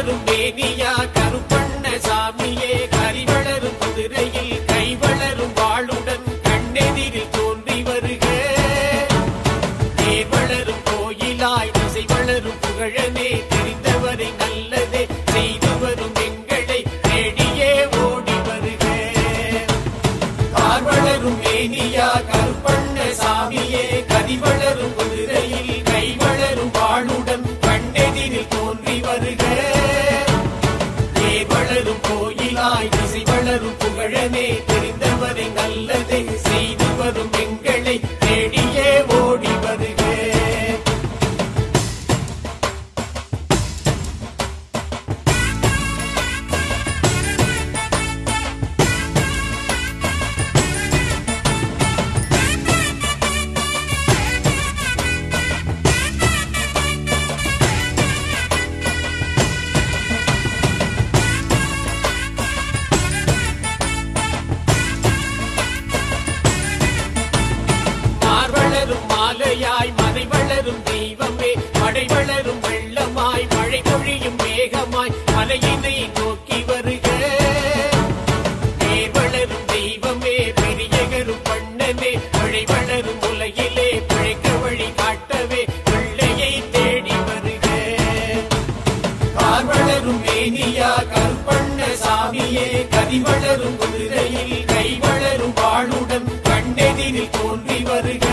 வளரும் மேனியா கருப்பண்ண சாமியே கரி வளரும் குதிரையில் கை வளரும் வாளுடன் கண்ணெதிரில் தோன்றி வருக. தேர் வளரும் கோயிலாய் திசை வளரும் புகழனே தெரிந்தவரை நல்லதே செய்து வரும் எங்களை தேடியே ஓடி வருக. கார் வளரும் மேனியா கருப்பண்ண சாமியே கரி வளரும் குதிரையில் கை வளரும் வாளுடன் கண்ணெதிரில் தோன்றி வருக. தேர் வளரும் கோயிலாய் திசை வளரும் புகழனே தெரிந்தவரை நல்லதை செய்து வரும் எங்களை தேடியே ஓடி வருக. மாலையாய் மதை வளரும் தெய்வமே மழை வளரும் வெள்ளமாய் மழை பொழியும் மேகமாய் மலையினை நோக்கி வருக. தேர் வளரும் தெய்வமே பெரியகரும் பண்ணனே மழை வளரும் உலகிலே பிழைக்க வழி காட்டவே பிள்ளையை தேடி வருக. கார் வளரும் மேனியா கருப்பண்ண சாமியே கரி வளரும் குதிரையில் கை வளரும் வாளுடன் கண்ணெதிரில் தோன்றி வருக.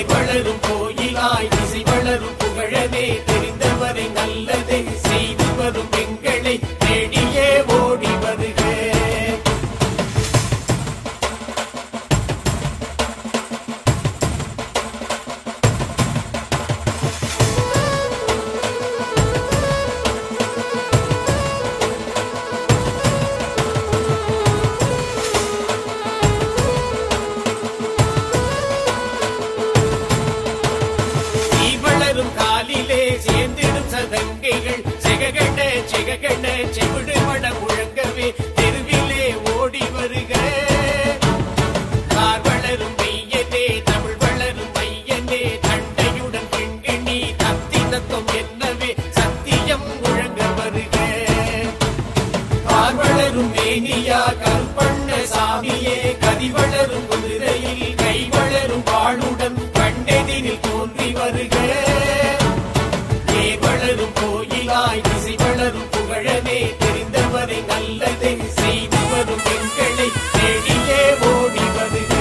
வளரும் கோயிலாய் திசை வளரும் புகழனே தெரிந்தவரை நல்லதை செய்து வரும் எங்களை தேடியே ஓடி வருக. காலிலே சேர்ந்திடும் சதங்கைகள் செககண்ட செககண்ட செவிடு மட முழங்கவே தெருவிலே ஓடி வருக. கார் வளரும் மெய்யனே தமிழ் வளரும் மையனே தண்டையுடன் கிண்கிணி தத்தி தத்துவம் என்னவே சத்தியம் முழங்க வருக. கார் வளரும் மேனியா கருப்பண்ண சாமியே கதி வளரும் குதிரையில் கை வளரும் வாளுடன் கண்ணெதிரில் தோன்றி வருக. வளரும் கோயிலாய் திசை வளரும் புகழனே தெரிந்தவரை நல்லதை செய்து வரும் எங்களை தேடியே ஓடி வருக.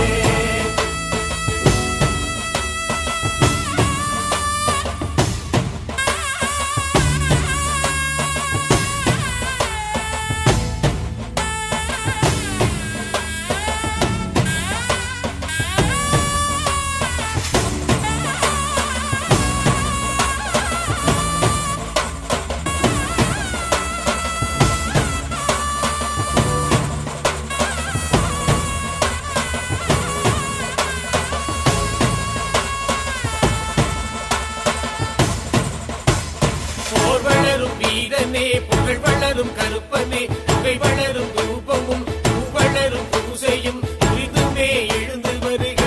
வளரும் வீரனே புகழ் வளரும் கருப்பனே புகை வளரும் ரூபமும் பூ வளரும் பூசையும் புரிதுமே எழுந்து வருக.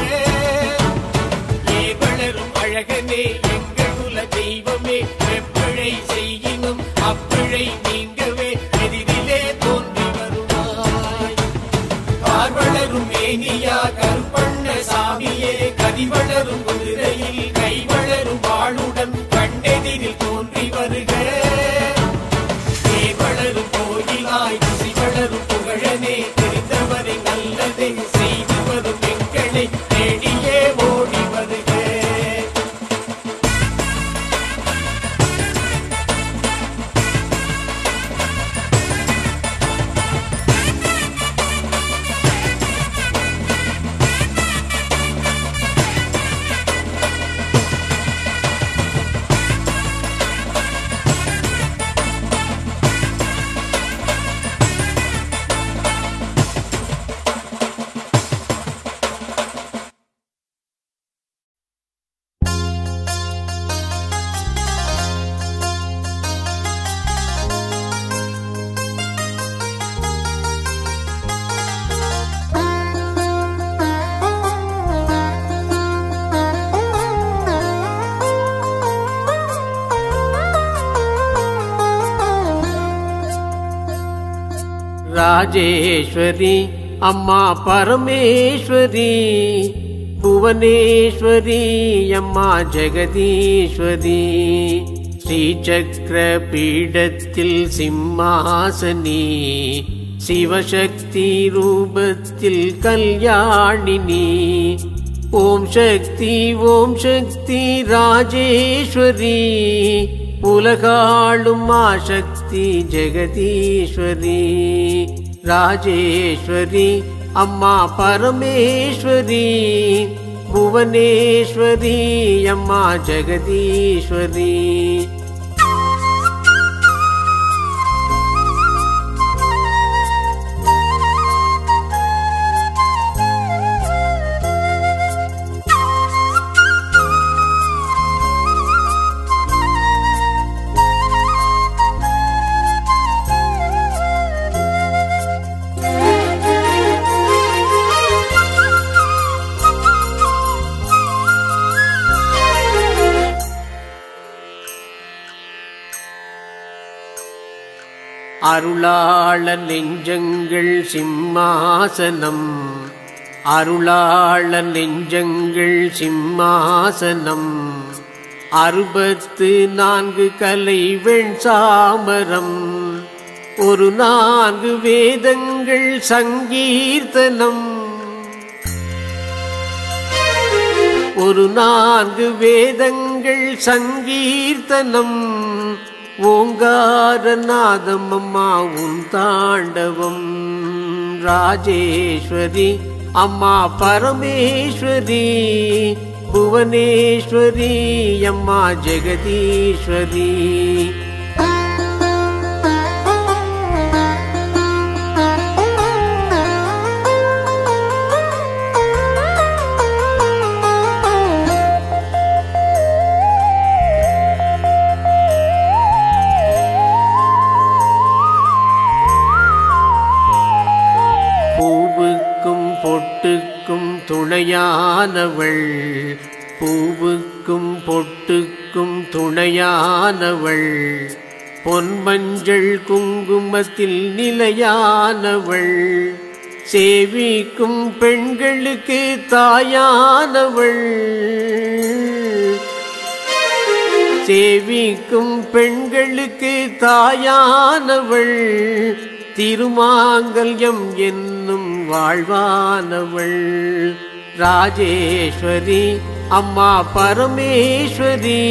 ஏர் வளரும் அழகனே எங்கள் குல தெய்வமே வெப்பிழை செய்யினும் அப்பிழை நீங்கவே எதிரிலே தோன்றி வருவாய். கார் வளரும் மேனியா கருப்பண்ண சாமியே கதி வளரும் குதிரையில் கை வளரும் வாளுடன் கண்ணெதிரில் தோன்றி வருக. தேர் வளரும் கோயிலாய் திசை வளரும் ராஜேஸ்வரி அம்மா பரமேஸ்வரி, புவனேஸ்வரி அம்மா ஜெகதீஸ்வரி, ஸ்ரீசக்கர பீடத்தில் சிம்மாசனி, சிவசக்தி ரூபத்தில் கல்யாணினி, ஓம் சக்தி ராஜேஸ்வரி, உலகாளும் மாசக்தி ஜெகதீஸ்வரி. ராஜேஸ்வரி அம்மா பரமேஸ்வரி, புவனேஸ்வரி அம்மா ஜெகதீஸ்வரி. அருளாள நெஞ்சங்கள் சிம்மாசனம், அருளாள நெஞ்சங்கள் சிம்மாசனம், 64 கலை வெண்சாமரம், ஒரு 4 வேதங்கள் சங்கீர்த்தனம், ஒரு 4 வேதங்கள் சங்கீர்த்தனம், ஓங்காரநாதம் அம்மா உன் தாண்டவம். ராஜேஸ்வரி அம்மா பரமேஸ்வரி, புவனேஸ்வரி அம்மா ஜெகதீஸ்வரி. பொட்டுக்கும் துணையானவள், பூவுக்கும் பொட்டுக்கும் துணையானவள், பொன்மஞ்சள் குங்குமத்தில் நிலையானவள், சேவிக்கும் பெண்களுக்கு தாயானவள், சேவிக்கும் பெண்களுக்கு தாயானவள், திருமாங்கல்யம் என்னும் வாழ்வானவள். ராஜேஸ்வரி அம்மா பரமேஸ்வரி,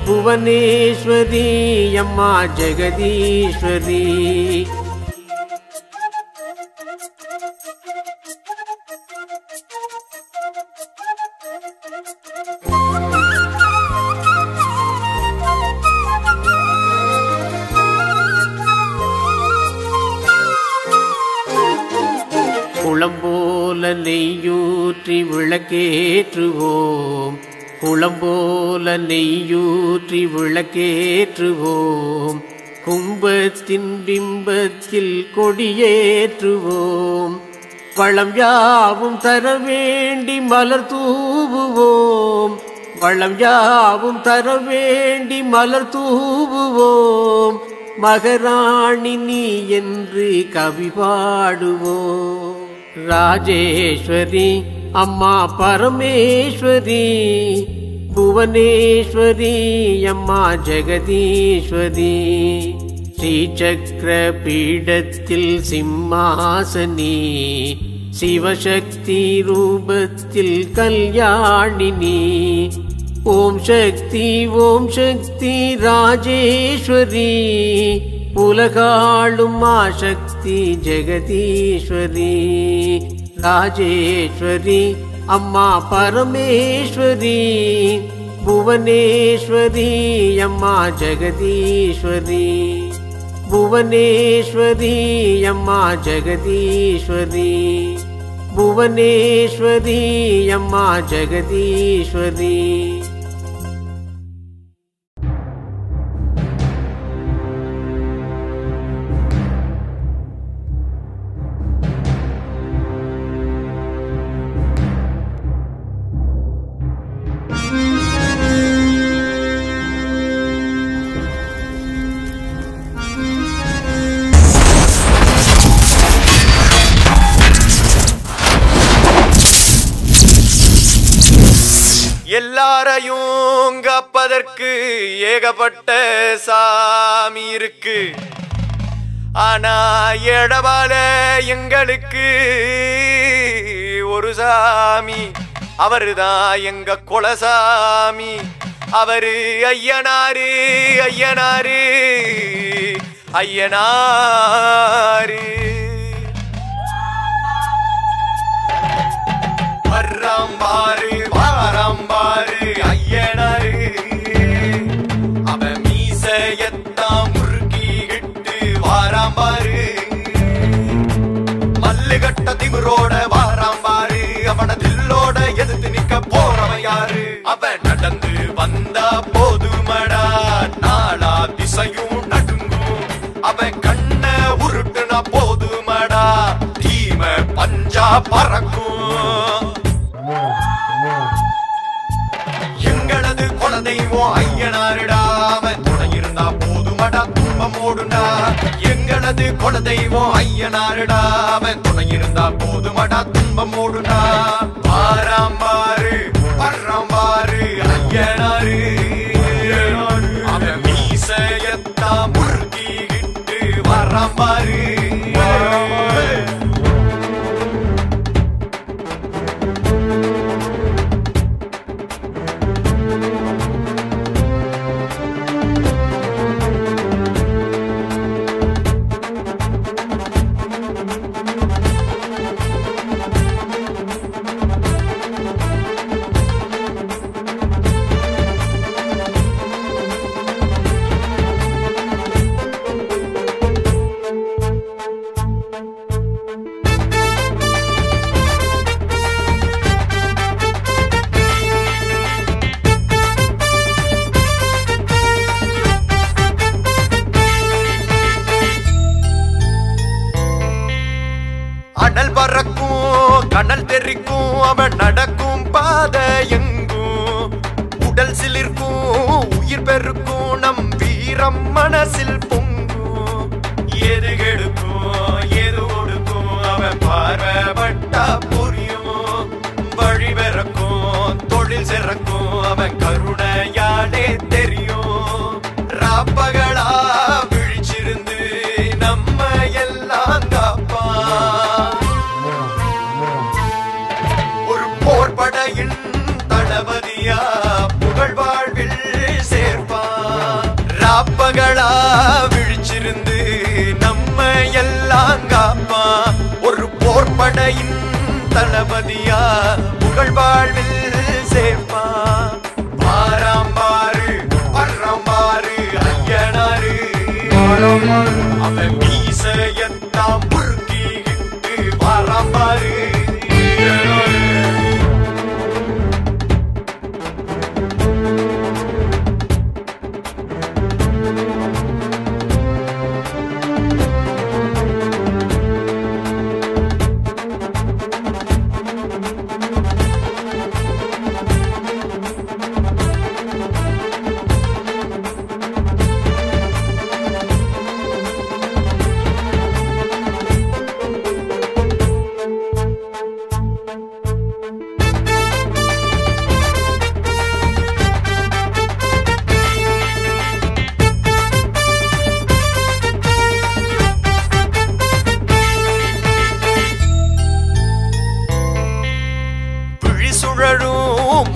புவனேஸ்வரி அம்மா ஜெகதீஸ்வரி. குளம்போல நெய்யூற்றி விளக்கேற்றுவோம், குளம்போல நெய்யூற்றி விளக்கேற்றுவோம், கும்பத்தின் பிம்பத்தில் கொடியேற்றுவோம், வளம் யாவும் தர வேண்டி மலர் தூவுவோம், வளம் யாவும் தர வேண்டி மலர் தூவுவோம், மகராணி நீ என்று கவி பாடுவோம். ராஜேஸ்வரி அம்மா பரமேஸ்வரி, புவனேஸ்வரி அம்மா ஜெகதீஸ்வரி, ஸ்ரீசக்கர பீடத்தில் சிம்மாசனி, சிவசக்தி ரூபத்தில் கல்யாணினி, ஓம் சக்தி ராஜேஸ்வரி, உலகாளும் மாசக்தி ஜெகதீஸ்வரி. ராஜேஸ்வரி அம்மா பரமேஸ்வரி, புவனேஸ்வரி அம்மா ஜெகதீஸ்வரி, புவனேஸ்வரி அம்மா ஜெகதீஸ்வரி, புவனேஸ்வரி அம்மா ஜெகதீஸ்வரி. எல்லாரையும் காப்பதற்கு ஏகப்பட்ட சாமி இருக்கு. ஆனா எடபால எங்களுக்கு ஒரு சாமி, அவருதான் எங்க குலசாமி. அவரு ஐயனாரு ஐயனாரு ஐயனாரு. வர்றாம்பாரு வாராம்பாரு ஐயனாரு. அவன் மீசையத்தான் முறுக்கிக்கிட்டு வாராம்பாரு. மல்லு கட்ட திமிரோட வாராம்பாரு. அவன தில்லோட எதிர்த்து நிக்க போறவன் யாரு? அவன் நடந்து வந்தா போதுமடா, நாளா திசையும் நடுங்கும். அவன் கண்ண உருட்டுனா போதுமடா, தீம பஞ்சா பறக்கும். எங்களது குலதெய்வம் ஐயனாருடா, அவன் துணை இருந்தா போதுமடா, துன்பம் ஓடுண்டா. எங்களது குலதெய்வம் ஐயனாருடா, அவன் துணை இருந்தா போதுமடா, துன்பம் ஓடுண்டா. வாராம்பாரு வர்றாம்பாரு ஐயனாரு. அவன் மீசையத்தான் முறுக்கிக்கிட்டு வர்றாம்பாரு. அனல் பறக்கும் கனல் தெரிக்கும், அவன் நடக்கும் பாதை எங்கும். உடல் சிலிர்க்கும் உயிர் பெருக்கும், நம் வீரம் மனசில் பொங்கும். எது கெடுக்கும் எது ஒடுக்கும், அவன் பார்வைப்பட்டா புரியும். வழி பிறக்கும் தொழில் சிறக்கும், அவன் கருணையாலே தெரியும். ராப்பகளா விழிச்சிருந்து நம்ம எல்லாம் காப்பான். படையின் தளபதியா புகழ் வாழ்வில் சேர்ப்பான். ராப்பகளா விழிச்சிருந்து நம்ம எல்லாம் காப்பான். ஒரு போர்படையின் தளபதியா புகழ் வாழ்வில் சேர்ப்பான். வாராம்பாரு வர்றாம்பாரு ஐயனாரு. அவன் மீசையத்தான் முறுக்கிக்கிட்டு வாராம்பாரு.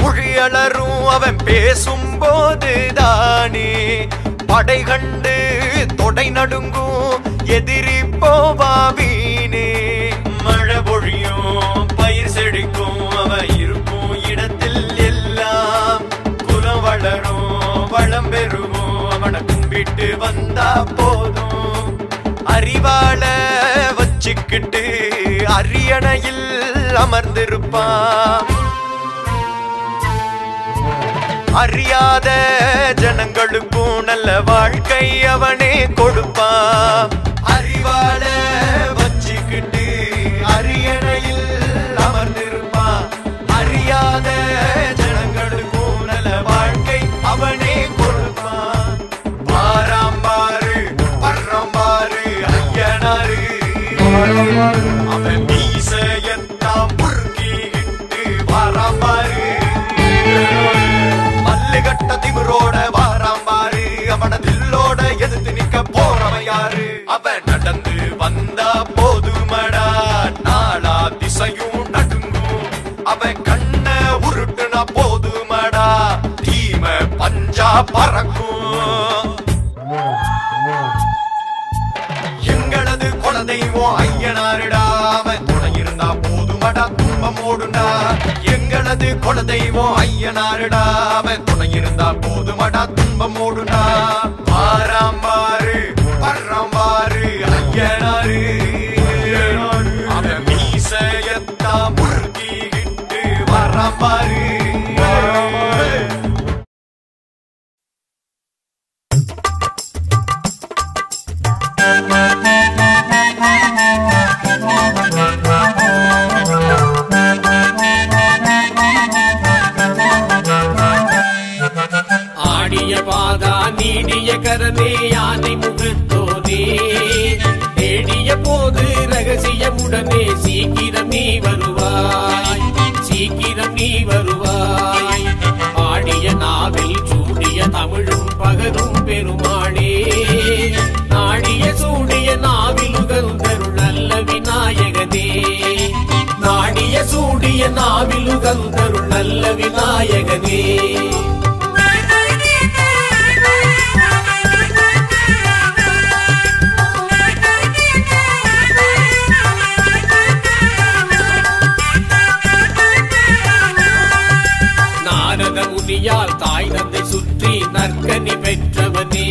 மொழியலரும் அவன் பேசும்போது தானே படை கண்டு தொடை நடுங்கும். எதிரி போவா வீணே. மழை பொழியும் பயிர் செழிக்கும், அவன் இருக்கும் இடத்தில் எல்லாம். குலம் வளரும் வளம் பெருகும், அவனை கும்பிட்டு வந்தா போதும். அறிவாள வச்சுக்கிட்டு அரியணையில் அமர்ந்திருப்பான். அறியாத ஜனங்களுக்கும் நல்ல வாழ்க்கை அவனே கொடுப்பான். அறிவாள வச்சுக்கிட்டு அரியணையில் அமர்ந்திருப்பான். அறியாத ஜனங்களுக்கும் நல்ல வாழ்க்கை அவனே கொடுப்பான். வாராம்பாரு வர்றாம்பாரு ஐயனாரு. அவன் மீசையத்தான் முறுக்கிக்கிட்டு வாராம்பாரு. ஐயனாருடா அவன் துணை இருந்தா போதுமடா துன்பம் ஓடுண்டா எங்களது குலதெய்வம் ஐயனாருடா அவன் துணை இருந்தா போதுமடா துன்பம் ஓடுண்டா ஆறாம்பாரு பர்றாம்பாரு ஐயனாரு அவன் மீசையத்தா முறுக்கிக்கிட்டு வர்றாம்பாரு ஆடிய பாதா நீடிய கரனே யானை முகத்தோனே தேடிய போது ரகசியமுடனே சீக்கிரம் நீ வருவாய் சீக்கிரம் நீ வருவாய் ஆடிய நாவில் சூடிய தமிழும் பகரும் பெருமாளே நாடிய சூடிய நாவில் உகந்தருள் நல்ல விநாயகனே நாடிய சூடிய நாவில் உகந்தருள் நல்ல விநாயகனே முனியால் தாய் தந்தை சுற்றி நற்கனி பெற்றவனே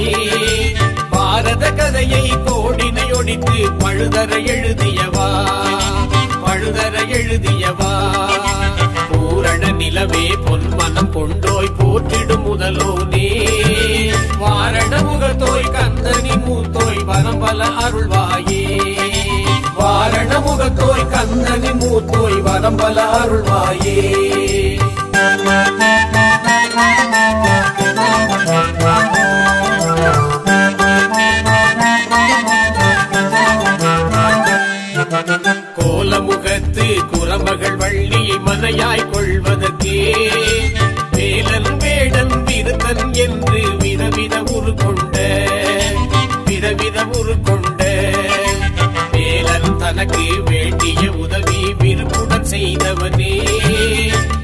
பாரத கதையை கோடினை ஒடித்து பழுதர எழுதியவா பழுதர எழுதியவா பூரண நிலவே பொன்மனம் கொண்டோய் போற்றிடும் முதலோனே வாரண முகத்தோய் கந்தனி மூத்தோய் வரம்பல அருள்வாயே வாரண முகத்தோய் கந்தனி மூத்தோய் வரம்பல அருள்வாயே கோலமுகத்து குரமகள் வள்ளியை மனையாய் கொள்வதற்கே வேலன் வேடன் விருத்தன் என்று விதவித உருக்கொண்ட வேலன் தனக்கு வேண்டிய உதவி விருப்புடன் செய்தவனே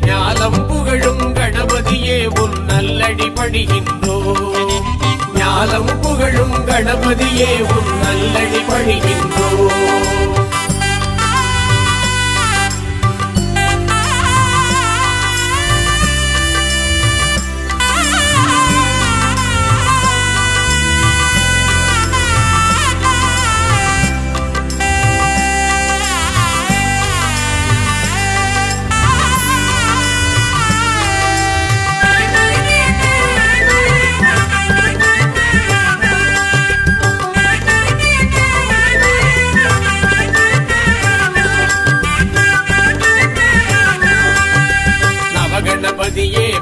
ஞாலம் புகழும் கணபதியே உன் நல்லடி பணிகின்றோ ஞாலம் புகழும் கணபதியே உன் நல்லடி பணிகின்றோ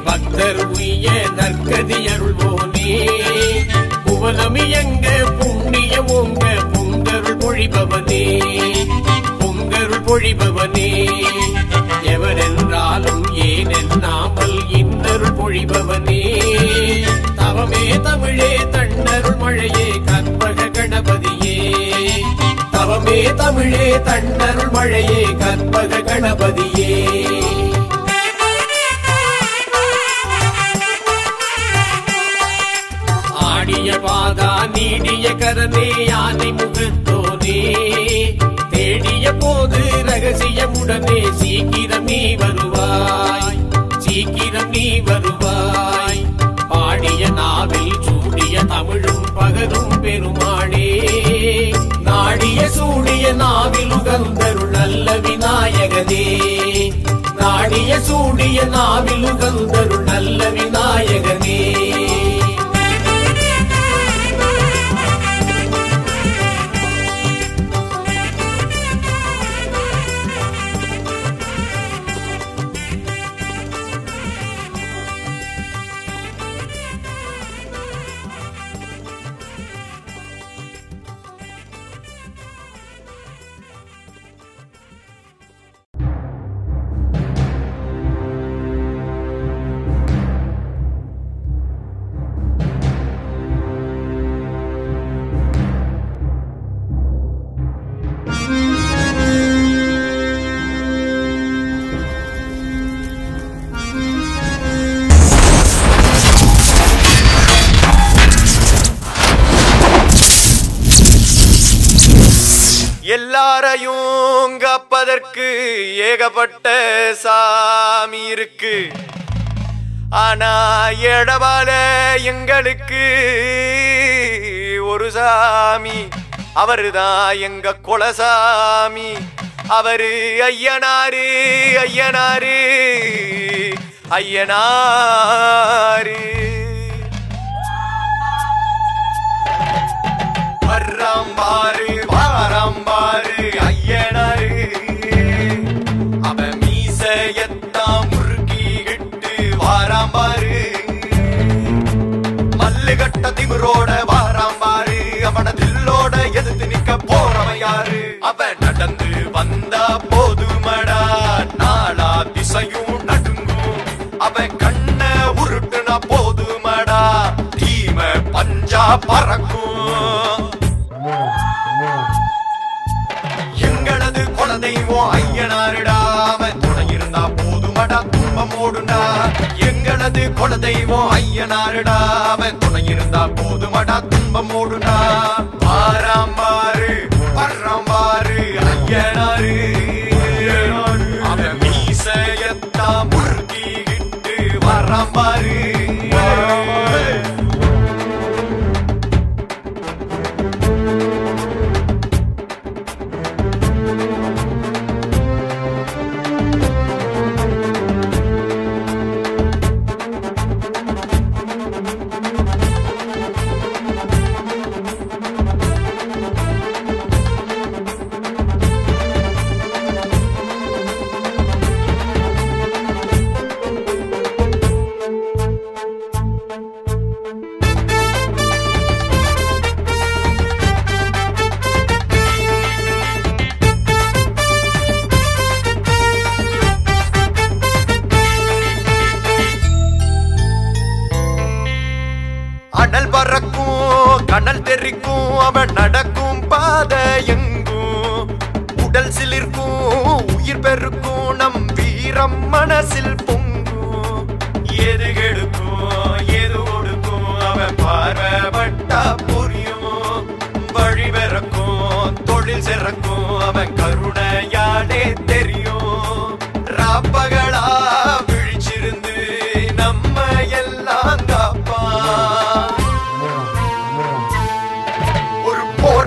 பக்தர் உய்ய நற்கதி அருள்வோனே புவனமியங்க புண்ணிய ஓங்க பொங்கருள் பொழிபவனே பொங்கருள் பொழிபவனே எவரென்றாலும் ஏனென்னாமல் இன்னருள் பொழிபவனே தவமே தமிழே தன்னருள் மழையே கற்பக கணபதியே தவமே தமிழே தன்னருள் மழையே கற்பக கணபதியே பாதா நீடிய கரனே யானை முகத்தோனே தேடிய போது ரகசியமுடனே சீக்கிரம் நீ வருவாய் சீக்கிரம் நீ வருவாய் பாடிய நாவில் சூடிய தமிழும் பகரும் பெருமாளே நாடிய சூடிய நாவில் உகந்தருள் நல்ல விநாயகனே நாடிய சூடிய நாவில் உகந்தருள் நல்ல விநாயகனே எல்லாரையும் காப்பதற்கு ஏகப்பட்ட சாமி இருக்கு. ஆனா எடபால எங்களுக்கு ஒரு சாமி, அவருதான் எங்க குலசாமி. அவரு ஐயனாரு ஐயனாரு ஐயனாரு. வர்றாம்பாரு வாராம்பாரு ஐயனாரு. அவன் மீசையத்தான் முறுக்கிக்கிட்டு வாராம்பாரு. மல்லு கட்ட திமிரோட வாராம்பாரு. அவன தில்லோட எதிர்த்து நிக்க போறவன் யாரு? அவன் நடந்து வந்தா போதுமடா, நாளா திசையும் நடுங்கும். அவன் கண்ண உருட்டுனா போதுமடா, தீம பஞ்சா பறக்கும். எங்களது குலதெய்வம் ஐயனாருடா, அவன் துணை இருந்தா போதுமடா, துன்பம் ஓடுண்டா. எங்களது குலதெய்வம் ஐயனாருடா, அவன் துணை இருந்தா போதுமடா, துன்பம் ஓடுண்டா. வாராம்பாரு வர்றாம்பாரு ஐயனாரு. அவன் மீசையத்தான் முறுக்கிக்கிட்டு வர்றாம்பாரு. அனல் பறக்கும் கனல் தெரிக்கும், அவன் நடக்கும் பாதை எங்கும். உடல் சிலிர்க்கும் உயிர் பெருக்கும், நம் வீரம் மனசில் பொங்கும். எது கெடுக்கும் எது ஒடுக்கும், அவன் பார்வைப்பட்டா புரியும். வழி பிறக்கும் தொழில் சிறக்கும், அவன் கருணையாலே தெரியும். ராப்பகளா விழிச்சிருந்து நம்ம எல்லாம் காப்பான்.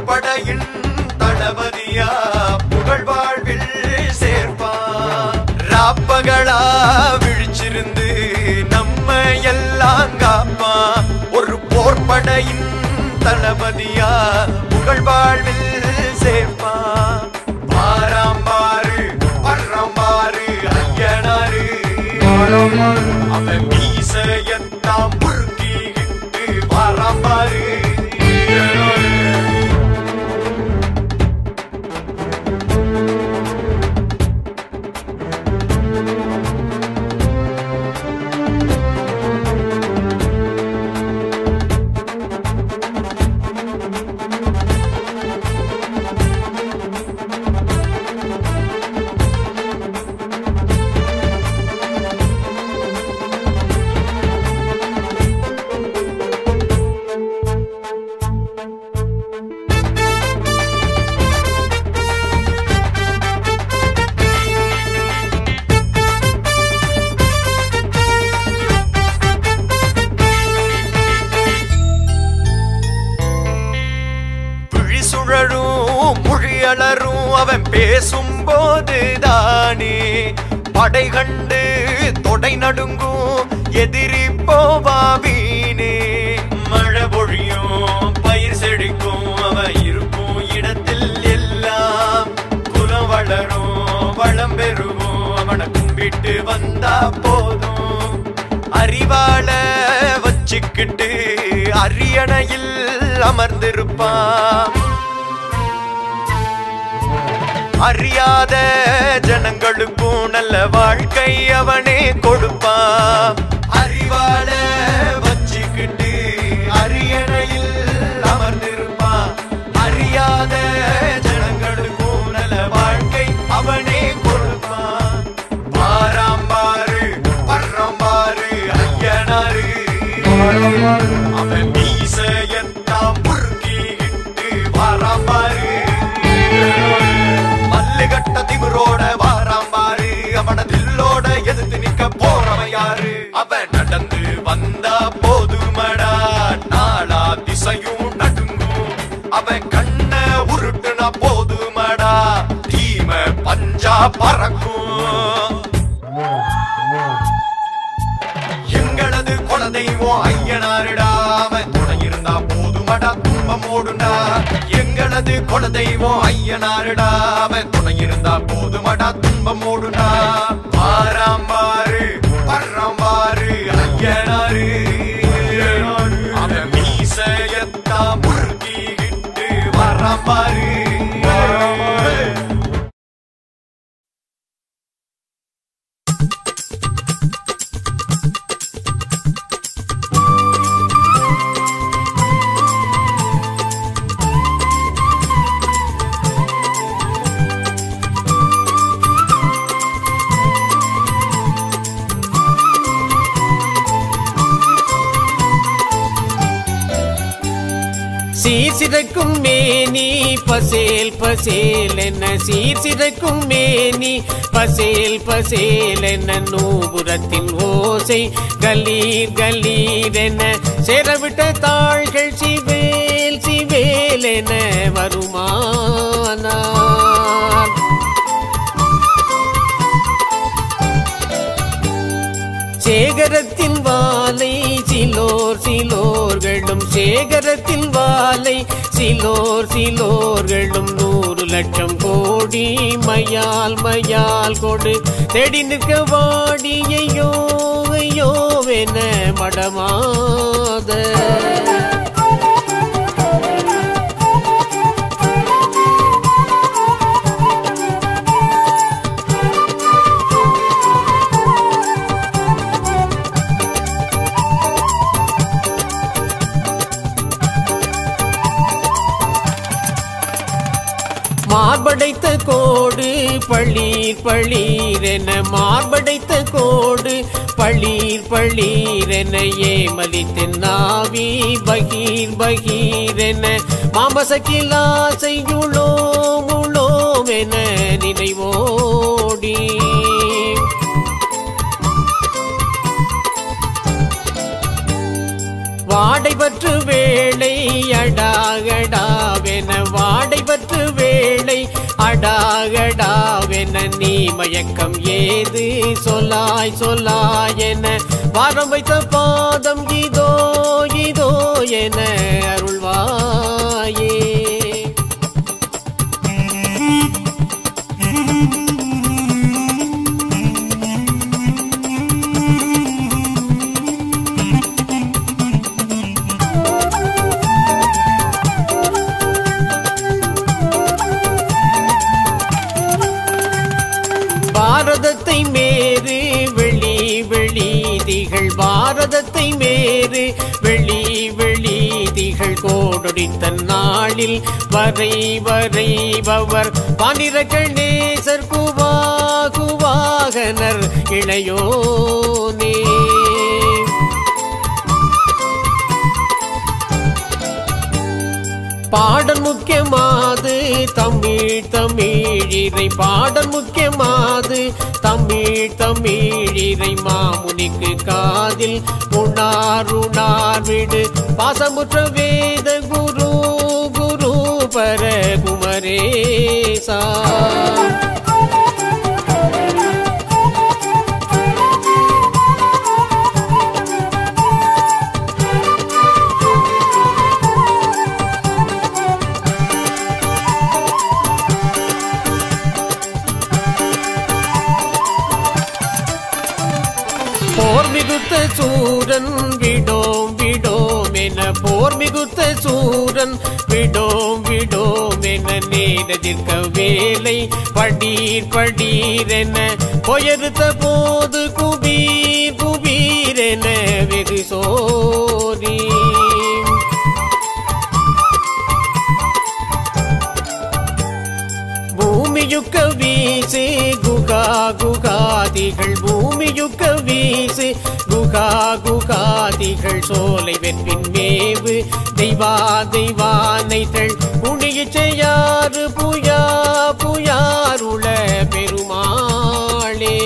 படையின் தளபதியா புகழ் வாழ்வில் சேர்ப்பான். ராப்பகளா விழிச்சிருந்து நம்ம எல்லாம் காப்பான். ஒரு போர்படையின் தளபதியா புகழ் வாழ்வில் சேர்ப்பான். வாராம்பாரு வர்றாம்பாரு ஐயனாரு. அவன் மீசையத்தான் முறுக்கிக்கிட்டு வாராம்பாரு. மொழியலரும் அவன் பேசும்போது தானே படை கண்டு தொடை நடுங்கும். எதிரி போவா வீணே. மழை பொழியும் பயிர் செழிக்கும், அவன் இருக்கும் இடத்தில் எல்லாம். குலம் வளரும் வளம் பெருகும், அவனை கும்பிட்டு வந்தா போதும். அறிவாள வச்சுக்கிட்டு அரியணையில் அமர்ந்திருப்பான். அறியாத ஜனங்களுக்கும் நல்ல வாழ்க்கை அவனே கொடுப்பான். அறிவாள வச்சுக்கிட்டு அரியணையில் அமர்ந்திருப்பான். அறியாத ஜனங்களுக்கும் நல்ல வாழ்க்கை அவனே கொடுப்பான். வாராம்பாரு வர்றாம்பாரு ஐயனாரு. அவன் மீசையத்தான் முறுக்கிக்கிட்டு வாராம்பாரு. பறக்கும். எங்களது குலதெய்வம் ஐயனாருடா, அவன் துணை இருந்தா போதுமடா துன்பம் ஓடுண்டா. எங்களது குலதெய்வம் ஐயனாருடா, அவன் துணை இருந்தா போதுமடா துன்பம் ஓடுண்டா. பாராம்பாரு பர்றம்பாரு ஐயனாரு, அவன் மீசையத்தா முறுக்கிக்கிட்டு வர்றம்பாரு. சீர்சிறக்கும் மேனி பசேல் பசேல் என்ன, சீர்சிறக்கும் மேனி பசேல் பசேல் என்ன, நூபுரத்தின் ஓசை கலீர் கலீர் என்ன, சேரவிட்ட தாள்கள் சிவேல் சிவேல் என வருமானார். சேகரத்தின் வாலை சிலோர் சிலோர்களும், சேகரத்தின் வாலை சிலோர் சிலோர்களும், 100 லட்சம் கோடி மையால் மையால் கொடு தேடி நிற்க வாடியையோ ஐயோவென மடமாத. மார்படைத்த கோடு பளீர் பளீர் என, மார்படைத்த கோடு பளீர் பளீர் என, ஏமலித்தின் நாவி பகீர் பகீர் என, மாமசக்கில் ஆசையுளோ முளோம் என நினைவோடி. வாடைபற்று வேளை அடாகடாவென, வாடைபற்று வேளை அடாகடாவென, நீ மயக்கம் ஏது சொல்லாய் சொல்லாய் என, வாரம் வைத்த பாதம் இதோ இதோ என அருள்வாயே. பாரதத்தை மேறு வெளி வெளி திகழ், பாரதத்தை மேறு வெளி வெளி திகழ், கோடொடித்த நாளில் வரை வரைபவர் பாண்டிரக்கள் நேசர் குவா குவாகனர் இளையோனே. பாடல் முக்கியமாது தமிழ் தமிழிறை, பாடல் முக்கியமாது தமிழ் தமிழிறை, மாமுனிக்கு காதில் உணார் விடு பாசமுற்ற வேத குரு குரு பர குமரேசா. போர் மிகுத்த சூரன் விடோம் விடோம் என, போர் மிகுத்த சூரன் விடோம் விடோம் என, நேரதிர்க்க வேலை படீர் படீர் என, பொயர்த்த போது குபீர் குபீர் என வெகு சோரி. பூமியுக்க வீசு குகா குகாதிகள், பூமியுக்க வீசு குகா குகாதிகள், சோலை வெற்பின் மேவு தெய்வா தெய்வானைகள், புனியச் செய்யாறு புயா புயாருள பெருமாளே.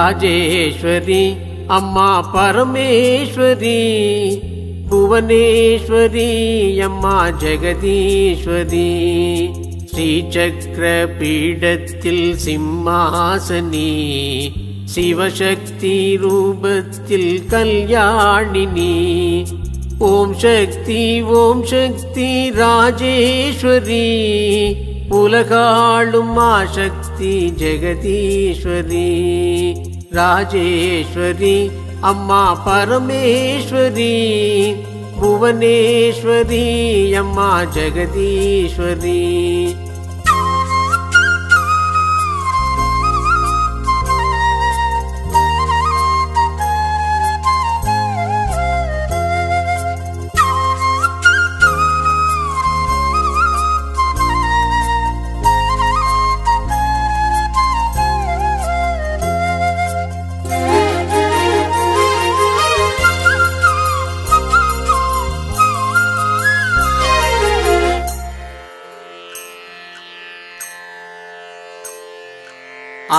ராஜேஸ்வரி அம்மா பரமேஸ்வரி, புவனேஸ்வரி அம்மா ஜெகதீஸ்வரி, ஸ்ரீசக்கர பீடத்தில் சிம்மாசனி, சிவசக்தி ரூபத்தில் கல்யாணினி, ஓம் சக்தி ராஜேஸ்வரி, உலகாளும் மாசக்தி ஜெகதீஸ்வரி, ராஜேஸ்வரி அம்மா பரமேஸ்வரி, புவனேஸ்வரி அம்மா ஜெகதீஸ்வரி.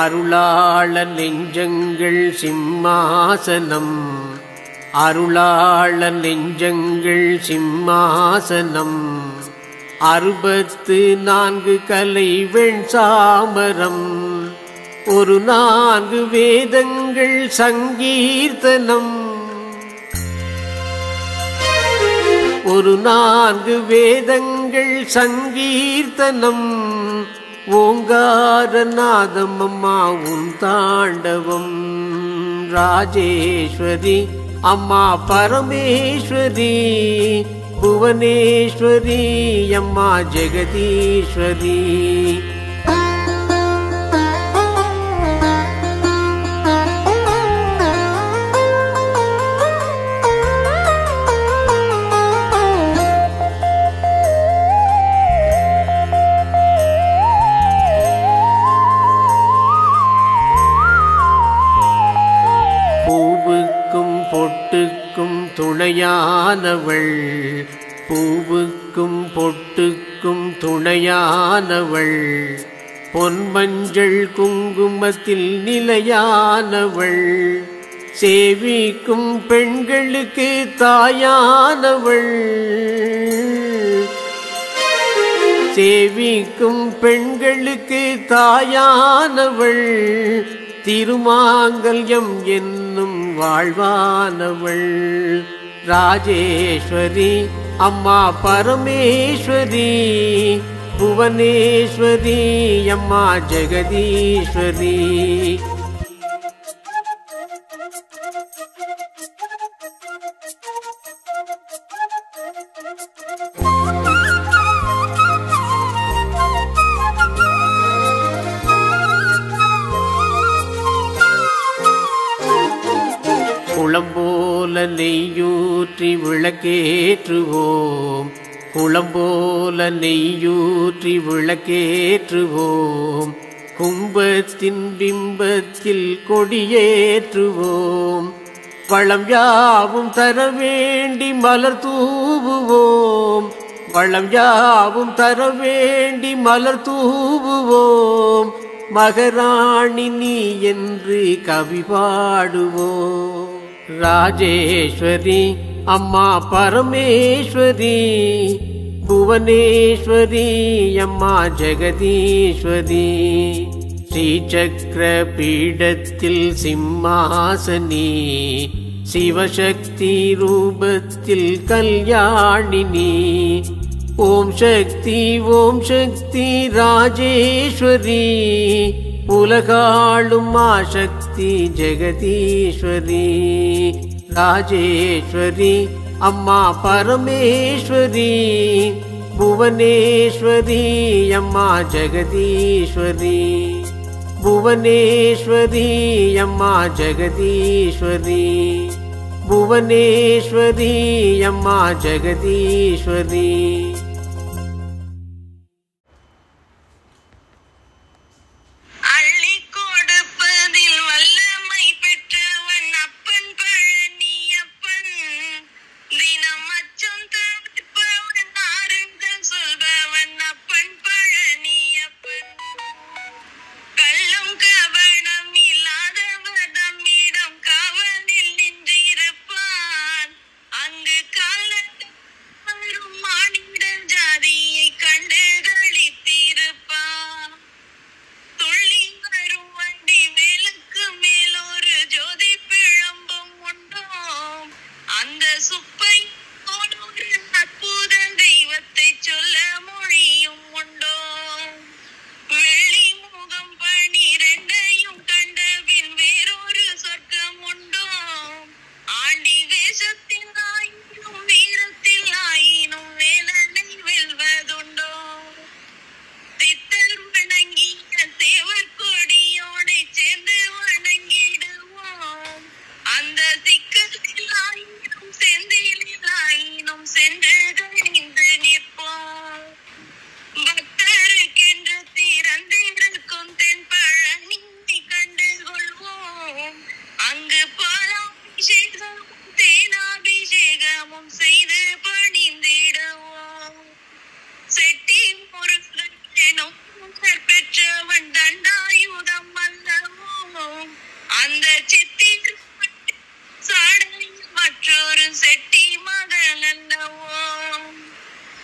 அருளாள நெஞ்சங்கள் சிம்மாசனம், அருளாள நெஞ்சங்கள் சிம்மாசனம், 64 கலை வெண்சாமரம், ஒரு 4 வேதங்கள் சங்கீர்த்தனம், ஒரு 4 வேதங்கள் சங்கீர்த்தனம், ஓங்காரநாதம் அம்மா உன் தாண்டவம். ராஜேஸ்வரி அம்மா பரமேஸ்வரி, புவனேஸ்வரி அம்மா ஜெகதீஸ்வரி. பூவுக்கும் பொட்டுக்கும் துணையானவள், பூவுக்கும் பொட்டுக்கும் துணையானவள், பொன்மஞ்சள் குங்குமத்தில் நிலையானவள், சேவிக்கும் பெண்களுக்கு தாயானவள், சேவிக்கும் பெண்களுக்கு தாயானவள், திருமாங்கல்யம் என்னும் வாழ்வானவள். ராஜேஸ்வரி அம்மா பரமேஸ்வரி, புவனேஸ்வரி அம்மா ஜெகதீஸ்வரி. குளம்போல நெய்யூற்றி விளக்கேற்றுவோம், குளம்போல நெய்யூற்றி விளக்கேற்றுவோம், கும்பத்தின் பிம்பத்தில் கொடியேற்றுவோம், வளம் யாவும் தர வேண்டி மலர் தூவுவோம், வளம் யாவும் தர வேண்டி மலர் தூவுவோம், மகராணி நீ என்று கவி பாடுவோம். ராஜேஸ்வரி அம்மா பரமேஸ்வரி, புவனேஸ்வரி அம்மா ஜெகதீஸ்வரி, ஸ்ரீசக்கர பீடத்தில் சிம்மாசனி, சிவசக்தி ரூபத்தில் கல்யாணினி, ஓம் சக்தி ராஜேஸ்வரி, உலகாளும் மாசக்தி ஜெகதீஸ்வரி, ராஜேஸ்வரி அம்மா பரமேஸ்வரி, புவனேஸ்வரி அம்மா ஜெகதீஸ்வரி, புவனேஸ்வரி அம்மா ஜெகதீஸ்வரி, புவனேஸ்வரி அம்மா ஜெகதீஸ்வரி. கள்ளம் கபடம் இல்லாதவதம் ஹோமம் செய்து பணிந்திடுவோம். செட்டி முருகன் எனும் பெற்றவன் தண்டாயுதம் அல்லவோ, அந்த சித்தி சாடையில் மற்றொரு செட்டி மகள் அல்லவோ.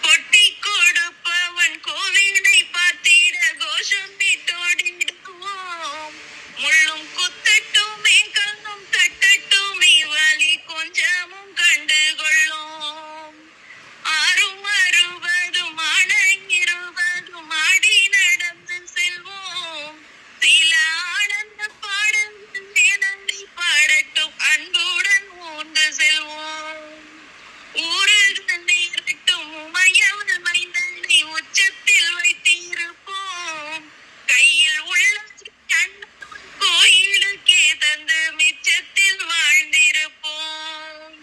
கொட்டி கொடுப்பவன் கோவிலை பார்த்திட கோஷமிட்டோடிடுவோம். முள்ளும் குத்தட்டுமே கல்லும் தட்டட்டுமே வலி கொஞ்சமும் கண்டுகொள்ளும். 6 ஆன 20 ஆடி நடந்து செல்வோம். சில ஆனந்த பாடல்கள் வேதனை பாடட்டும் அன்புடன் ஊர்ந்து செல்வோம். ஊர்கள் நேரட்டும் உமையவன் மைந்தனை உச்சத்தில் வைத்திருப்போம். கையில் உள்ள கோயிலுக்கே தந்து மிச்சத்தில் வாழ்ந்திருப்போம்.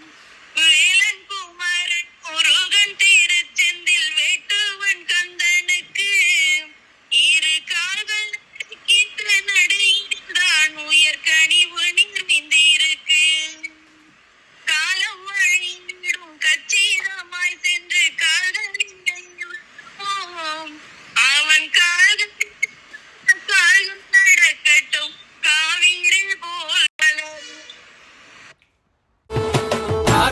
வேலன் குமரன் முருகன் திருச்செந்தில் வேட்டுவன் கந்தனுக்கு 2 கால்கள் நடக்கின்ற நடையில்தான் உயர் கனிவு நிறைந்திருக்கு. காலம் வழியிடும் கச்சிதமாய் சென்று கால்களில் விழுவோம். அவன் கால்கள் நடக்கட்டும் காவிரி போல் வளரும்.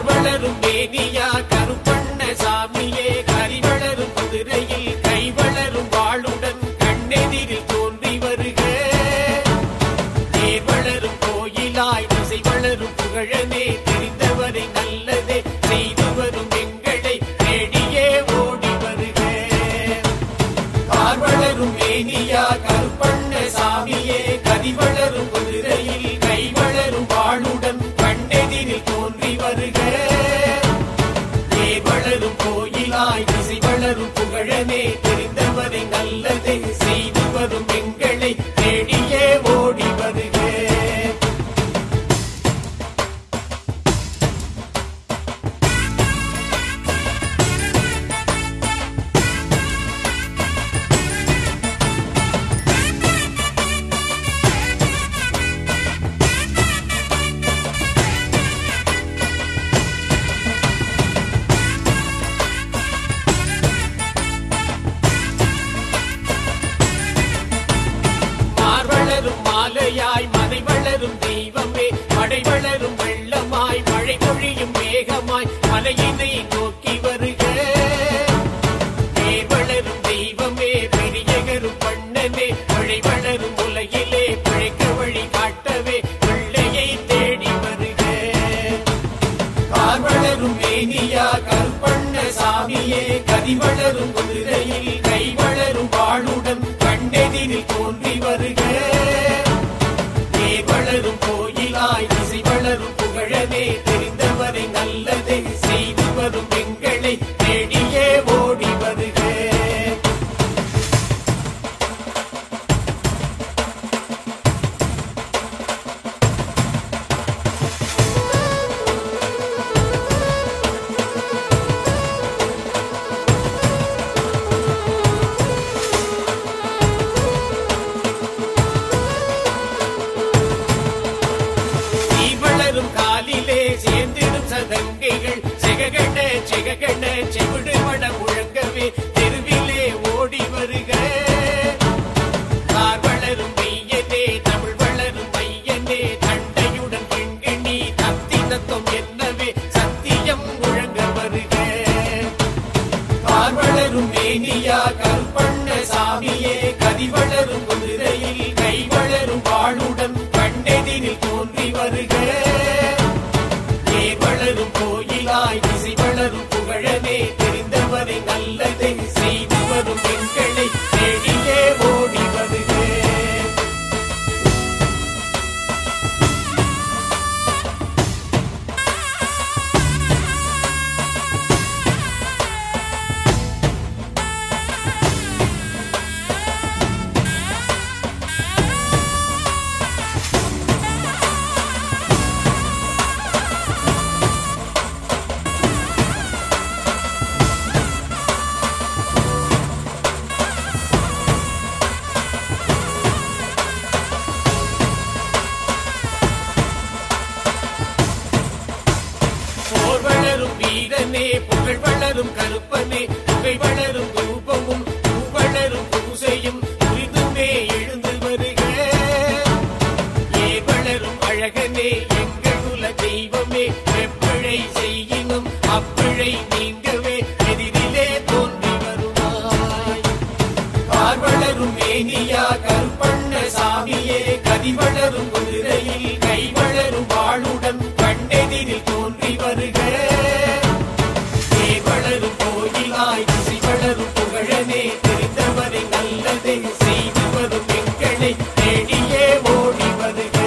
வளரும் மேனியா கருப்பண்ண சாமியே, கரி வளரும் குதிரையில் கை வளரும் வாளுடன் கண்ணெதிரில் தோன்றி வருக. தேர் வளரும் கோயிலாய் திசை வளரும் புகழனே, தெரிந்தவரை நல்லதே செய்து வரும் எங்களை தேடியே ஓடி வருக. கார் வளரும் மேனியா கருப்பண்ண சாமியே, கரி வளரும் குதிரையில் கை வளரும் வாளுடன் கண்ணெதிரில் தோன்றி வருக. தேர் வளரும் கோயிலாய் திசை வளரும் புகழனே, தெரிந்தவரை நல்லதே செய்து வரும் எங்களை தேடியே ஓடி வருக. மாலையாய் மதை வளரும் தெய்வமே, மழை வளரும் வெள்ளமாய் மழை பொழியும் மேகமாய் மலையினை நோக்கி வருக. தேர் வளரும் தெய்வமே பெரியகரும் பண்ணனே, மழை வளரும் உலகிலே பிழைக்க வழி காட்டவே பிள்ளையை தேடி வருக. கார் வளரும் மேனியா கருப்பண்ண சாமியே, கதி வளரும் குதிரையில் கை வளரும் வாளுடன் கண்ணெதிரில் தோன்றி வருக. வளரும் கோயிலாய் திசை வளரும் புகழனே, தெரிந்தவரை நல்லதே செய்து வரும் எங்களை தேடியே ஓடி வருக. சேர்ந்திடும் சதங்கைகள் சிககண்ண சிககண்ண செவிடு மட முழங்கவே தெருவிலே ஓடி வருக. கார் வளரும் மெய்யனே தமிழ் வளரும் மையனே, தண்டையுடன் கிண்கிணி தத்தினத்தம் என்னவே சத்தியம் முழங்க வருக. கார் வளரும் மேனியா கருப்பண்ண சாமியே, கதி வளரும் குதிரையில் கை வளரும் வாளுடன் கண்ணெதிரில் தோன்றி வருக. வளரும் கோயிலாய் திசை வளரும் புகழனே, தெரிந்தவரை நல்லதை செய்து வரும் எங்களை தேடியே ஓடி வருக. வளரும் கருப்பனே புகை வளரும் ரூபமும் பூ வளரும் பூசையும் புரிதுமே எழுந்து வருக வளரும் அழகனே எங்கள் குல தெய்வமே வெப்பிழை செய்யினும் அப்பிழை நீங்கவே எதிரிலே தோன்றி வருவாய் கார் வளரும் மேனியா கருப்பண்ண சாமியே கதி வளரும் குதிரையில் கை வளரும் வாளுடன் கண்ணெதிரில் தோன்றி வருக வளரும் கோயிலாய் திசை வளரும் புகழனே தெரிந்தவரை நல்லதே செய்து வரும் எங்களை தேடியே ஓடி வருக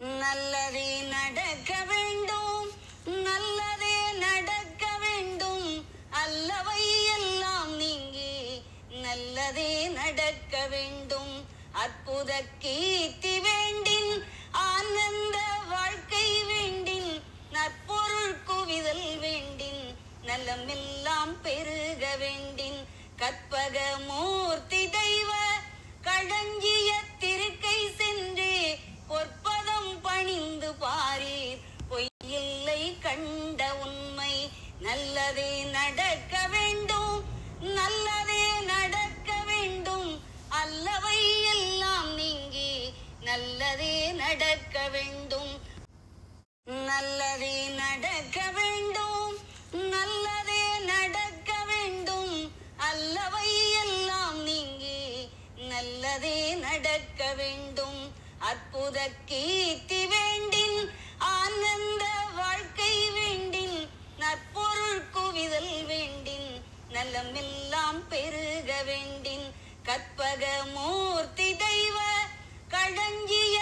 நல்லதே நடக்க வேண்டும், நல்லதே நடக்க வேண்டும், அல்லவை எல்லாம் நீங்கி நல்லதே நடக்க வேண்டும். அற்புத கீர்த்தி வேண்டின், ஆனந்த வாழ்க்கை வேண்டின், நற்பொருள் குவிதல் வேண்டின், நலமெல்லாம் பெருக வேண்டின். கற்பக மூர்த்தி தெய்வ களஞ்சிய திருக்கை சென்று பொற்பதம் பணிந்து பாரீர், பொய்யில்லை கண்ட உண்மை. நல்லதே நடக்க வேண்டும், நல்லதே நடக்க வேண்டும், அல்லவை எல்லாம் நீங்கி நல்லதே நடக்க வேண்டும். நல்லதே நடக்க வேண்டும், நல்லதே நடக்க வேண்டும், அல்லவை எல்லாம் நீங்கி நல்லதே நடக்க வேண்டும். அற்புத கீர்த்தி வேண்டின், ஆனந்த வாழ்க்கை வேண்டின், நற்பொருள் குவிதல் வேண்டின், நலமெல்லாம் பெருக வேண்டின். கற்பக மூர்த்தி தெய்வ களஞ்சிய